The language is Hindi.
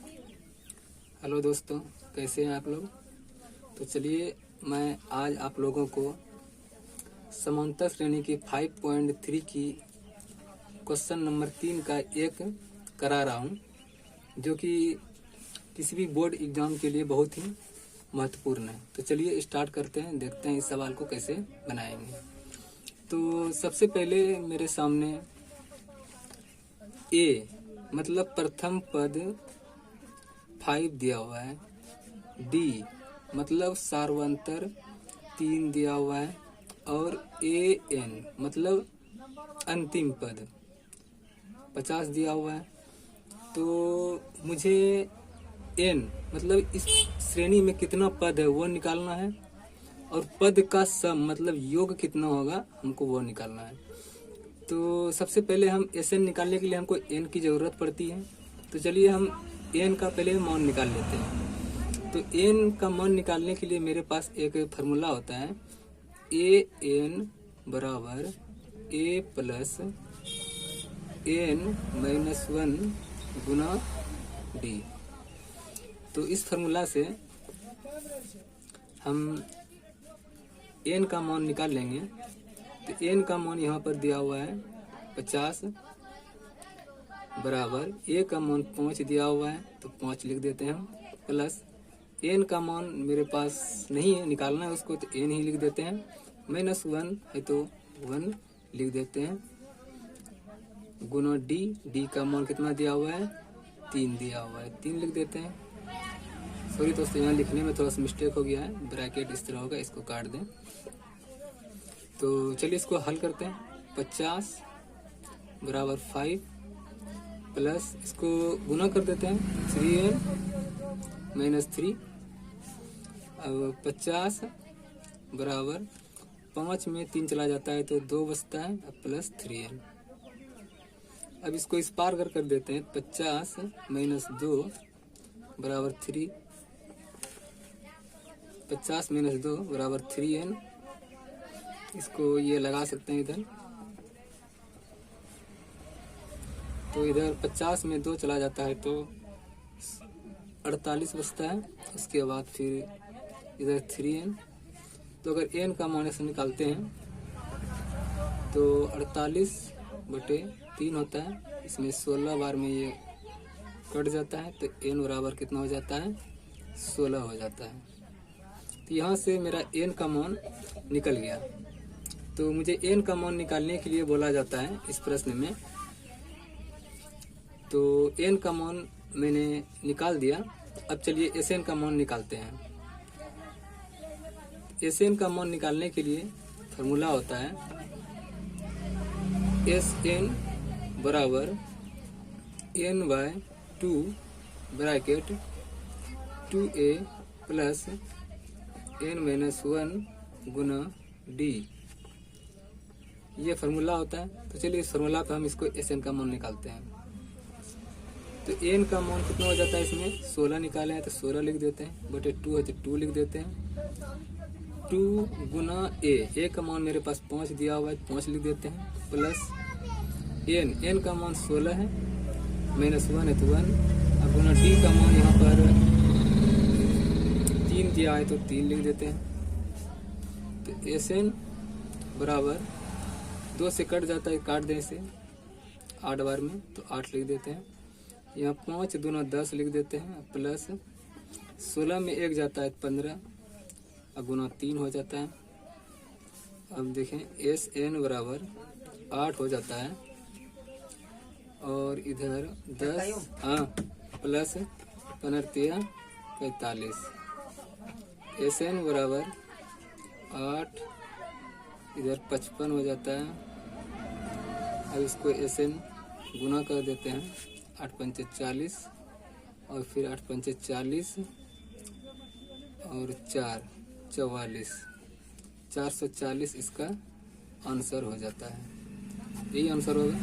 हेलो दोस्तों, कैसे हैं आप लोग। तो चलिए मैं आज आप लोगों को समांतर श्रेणी की 5.3 की क्वेश्चन नंबर 3 का एक करा रहा हूँ, जो कि किसी भी बोर्ड एग्जाम के लिए बहुत ही महत्वपूर्ण है। तो चलिए स्टार्ट करते हैं, देखते हैं इस सवाल को कैसे बनाएंगे। तो सबसे पहले मेरे सामने ए मतलब प्रथम पद 5 दिया हुआ है, डी मतलब सार्वंतर 3 दिया हुआ है, और ए एन मतलब अंतिम पद 50 दिया हुआ है। तो मुझे एन मतलब इस श्रेणी में कितना पद है वो निकालना है, और पद का सम मतलब योग कितना होगा हमको वो निकालना है। तो सबसे पहले हम एस एन निकालने के लिए हमको एन की ज़रूरत पड़ती है। तो चलिए हम एन का पहले मान निकाल लेते हैं। तो एन का मान निकालने के लिए मेरे पास एक फार्मूला होता है, ए एन बराबर ए प्लस एन माइनस 1 गुना डी। तो इस फार्मूला से हम एन का मान निकाल लेंगे। तो एन का मान यहाँ पर दिया हुआ है 50 बराबर ए का मान 5 दिया हुआ है, तो 5 लिख देते हैं हम, प्लस एन का मान मेरे पास नहीं है, निकालना है उसको, तो एन ही लिख देते हैं, माइनस 1 है तो 1 लिख देते हैं, गुना डी। डी का मान कितना दिया हुआ है 3 दिया हुआ है, 3 लिख देते हैं। सॉरी दोस्तों, यहाँ लिखने में थोड़ा सा मिस्टेक हो गया है, ब्रैकेट इस तरह होगा, इसको काट दें। तो चलिए इसको हल करते हैं। 50 बराबर 5 प्लस इसको गुना कर देते हैं 3n माइनस 3। अब 50 बराबर 5 में 3 चला जाता है तो 2 बचता है, अब प्लस 3n। अब इसको इस पार कर देते हैं। 50 माइनस 2 बराबर 3, 50 माइनस 2 बराबर 3n। इसको ये लगा सकते हैं इधर, तो इधर 50 में 2 चला जाता है तो 48 बचता है। उसके बाद फिर इधर 3n। तो अगर n का मान से निकालते हैं तो 48 बटे 3 होता है, इसमें 16 बार में ये कट जाता है, तो n बराबर कितना हो जाता है 16 हो जाता है। तो यहाँ से मेरा n का मान निकल गया। तो मुझे n का मान निकालने के लिए बोला जाता है इस प्रश्न में। तो n का मान मैंने निकाल दिया। अब चलिए एस एन का मान निकालते हैं। एस एन का मान निकालने के लिए फार्मूला होता है एस एन बराबर n by 2 bracket 2a plus n minus 1 गुना डी, ये फार्मूला होता है। तो चलिए इस फार्मूला पे हम इसको एस एन का मान निकालते हैं। तो एन का मान कितना हो जाता है, इसमें 16 निकाले हैं तो 16 लिख देते हैं, बटे 2 है तो 2 लिख देते हैं। 2 गुना ए का मान मेरे पास 5 दिया हुआ है, 5 लिख देते हैं, प्लस एन का मान 16 है, माइनस 1 है तो 1, और गुना डी का मान यहाँ पर 3 दिया है तो 3 लिख देते हैं। तो एस एन बराबर 2 से कट जाता है, काट दें इसे 8 बार में, तो 8 लिख देते हैं। यहाँ 5 दूना 10 लिख देते हैं, प्लस 16 में 1 जाता है 15, अब गुना 3 हो जाता है। अब देखें एस एन बराबर 8 हो जाता है, और इधर 10 प्लस 15 45, एस एन बराबर 8, इधर 55 हो जाता है। अब इसको एस एन गुना कर देते हैं, 8 पंचे 40, और फिर 8 पंचे 40 और 4 44, 440 इसका आंसर हो जाता है। यही आंसर होगा।